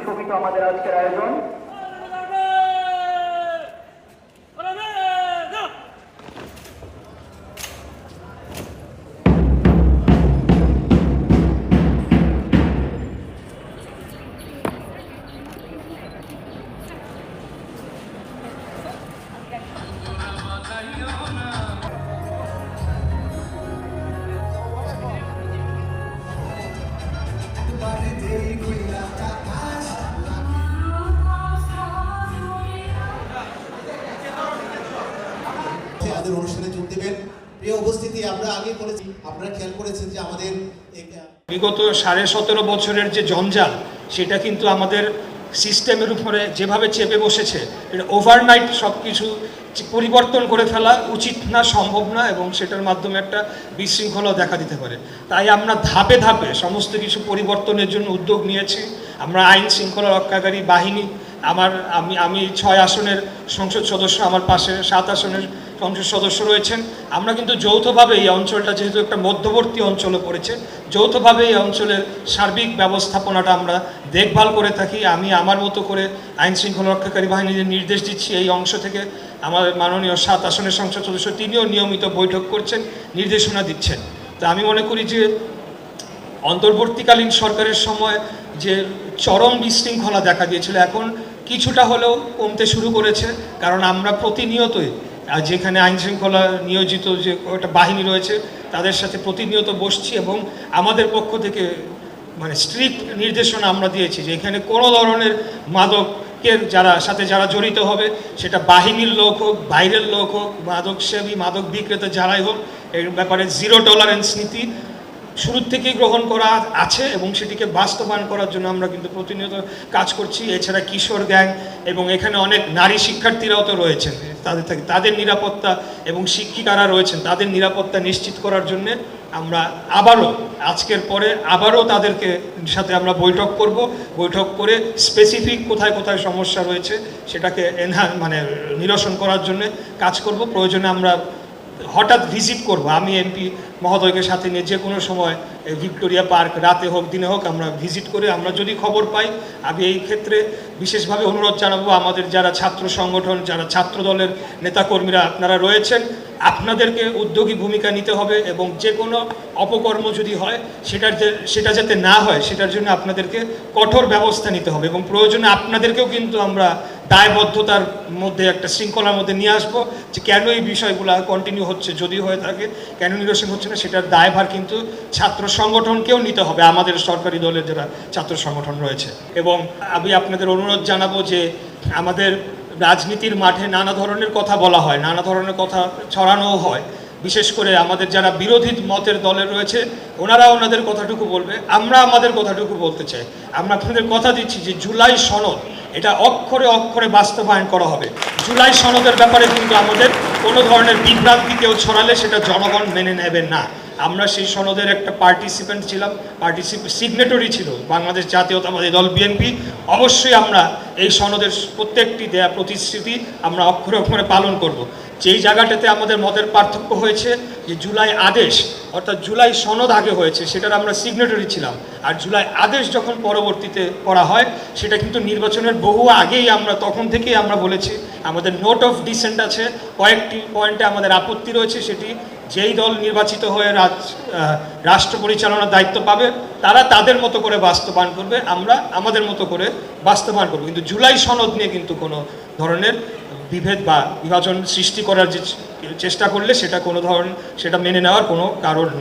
সুশোভিত আমাদের আজকের আয়োজন। আমাদের অনুষ্ঠানে যোগ দেবেন। প্রিয় উপস্থিতি, আমরা আগে বলেছি, আপনারা খেয়াল করেছেন যে আমাদের বিগত 17.5 বছরের যে জঞ্জাল, সেটা কিন্তু আমাদের সিস্টেমের উপরে যেভাবে চেপে বসেছে, এটা ওভারনাইট সব কিছু পরিবর্তন করে ফেলা উচিত না, সম্ভব না, এবং সেটার মাধ্যমে একটা বিশৃঙ্খলাও দেখা দিতে পারে। তাই আমরা ধাপে ধাপে সমস্ত কিছু পরিবর্তনের জন্য উদ্যোগ নিয়েছি। আমরা আইন শৃঙ্খলা রক্ষাকারী বাহিনী, আমি 6 আসনের সংসদ সদস্য, আমার পাশে 7 আসনের সংসদ সদস্য রয়েছেন। আমরা কিন্তু যৌথভাবে এই অঞ্চলটা যেহেতু একটা মধ্যবর্তী অঞ্চলে পড়েছে, যৌথভাবে এই অঞ্চলের সার্বিক ব্যবস্থাপনাটা আমরা দেখভাল করে থাকি। আমি আমার মতো করে আইন শৃঙ্খলা রক্ষাকারী বাহিনীর নির্দেশ দিচ্ছি। এই অংশ থেকে আমার মাননীয় 7 আসনের সংসদ সদস্য তিনিও নিয়মিত বৈঠক করছেন, নির্দেশনা দিচ্ছেন। তো আমি মনে করি যে অন্তর্বর্তীকালীন সরকারের সময় যে চরম বিশৃঙ্খলা দেখা দিয়েছিল, এখন কিছুটা হলেও কমতে শুরু করেছে। কারণ আমরা প্রতিনিয়তই যেখানে আইন শৃঙ্খলা নিয়োজিত যে একটা বাহিনী রয়েছে তাদের সাথে প্রতিনিয়ত বসছি, এবং আমাদের পক্ষ থেকে মানে স্ট্রিক্ট নির্দেশনা আমরা দিয়েছি যে এখানে কোনো ধরনের মাদকের যারা জড়িত হবে, সেটা বাহিনীর লোক হোক, বাইরের লোক হোক, মাদক সেবী, মাদক বিক্রেতা যারাই হোক, এর ব্যাপারে জিরো টলারেন্স নীতি শুরুর থেকেই গ্রহণ করা আছে, এবং সেটিকে বাস্তবায়ন করার জন্য আমরা কিন্তু প্রতিনিয়ত কাজ করছি। এছাড়া কিশোর গ্যাং এবং এখানে অনেক নারী শিক্ষার্থীরাও তো রয়েছেন, তাদের নিরাপত্তা এবং শিক্ষিকারা রয়েছেন, তাদের নিরাপত্তা নিশ্চিত করার জন্যে আমরা আজকের পরে আবারও তাদেরকে সাথে আমরা বৈঠক করে স্পেসিফিক কোথায় কোথায় সমস্যা রয়েছে সেটাকে নিরসন করার জন্য কাজ করব। প্রয়োজনে আমরা হঠাৎ ভিজিট করব, আমি এমপি মহোদয়কে সাথে নিয়ে যে কোনো সময় ভিক্টোরিয়া পার্ক রাতে হোক দিনে হোক আমরা ভিজিট করে আমরা যদি খবর পাই, আমি এই ক্ষেত্রে বিশেষভাবে অনুরোধ জানাবো আমাদের যারা ছাত্র সংগঠন, যারা ছাত্র দলের নেতাকর্মীরা আপনারা রয়েছেন, আপনাদেরকে উদ্যোগী ভূমিকা নিতে হবে, এবং যে কোনো অপকর্ম যদি হয় সেটা যাতে না হয় সেটার জন্য আপনাদেরকে কঠোর ব্যবস্থা নিতে হবে, এবং প্রয়োজনে আপনাদেরকেও কিন্তু আমরা দায়বদ্ধতার মধ্যে একটা শৃঙ্খলার মধ্যে নিয়ে আসবো যে কেন এই বিষয়গুলো কন্টিনিউ হচ্ছে, যদি হয়ে থাকে কেন নিরসন হচ্ছে না, সেটার দায়ভার কিন্তু ছাত্র সংগঠনকেও নিতে হবে, আমাদের সরকারি দলের যারা ছাত্র সংগঠন রয়েছে। এবং আমি আপনাদের অনুরোধ জানাবো যে আমাদের রাজনীতির মাঠে নানা ধরনের কথা বলা হয়, নানা ধরনের কথা ছড়ানোও হয়, বিশেষ করে আমাদের যারা বিরোধী মতের দলের রয়েছে ওনারা ওনাদের কথাটুকু বলবে, আমরা আমাদের কথাটুকু বলতে চাই। আমরা আপনাদের কথা দিচ্ছি যে জুলাই সনদ এটা অক্ষরে অক্ষরে বাস্তবায়ন করা হবে। জুলাই সনদের ব্যাপারে কিন্তু আমাদের কোনো ধরনের বিভ্রান্তি কেউ ছড়ালে সেটা জনগণ মেনে নেবেন না। আমরা সেই সনদের একটা পার্টিসিপেন্ট ছিলাম, সিগনেটরি ছিল বাংলাদেশ জাতীয়তাবাদী দল বিএনপি। অবশ্যই আমরা এই সনদের প্রত্যেকটি দেয়া প্রতিশ্রুতি আমরা অক্ষরে অক্ষরে পালন করব। যেই জায়গাটাতে আমাদের মতের পার্থক্য হয়েছে যে জুলাই আদেশ, অর্থাৎ জুলাই সনদ আগে হয়েছে, সেটার আমরা সিগনেটরি ছিলাম, আর জুলাই আদেশ যখন পরবর্তীতে করা হয় সেটা কিন্তু নির্বাচনের বহু আগেই আমরা তখন থেকেই আমরা বলেছি আমাদের নোট অফ ডিসেন্ট আছে, কয়েকটি পয়েন্টে আমাদের আপত্তি রয়েছে, সেটি যেই দল নির্বাচিত হয়ে রাষ্ট্র পরিচালনার দায়িত্ব পাবে তারা তাদের মতো করে বাস্তবায়ন করবে, আমরা আমাদের মতো করে বাস্তবায়ন করব। কিন্তু জুলাই সনদ নিয়ে কিন্তু কোনো ধরনের বিভেদ বা বিভাজন সৃষ্টি করার যে চেষ্টা করলে সেটা মেনে নেওয়ার কোনো কারণ না।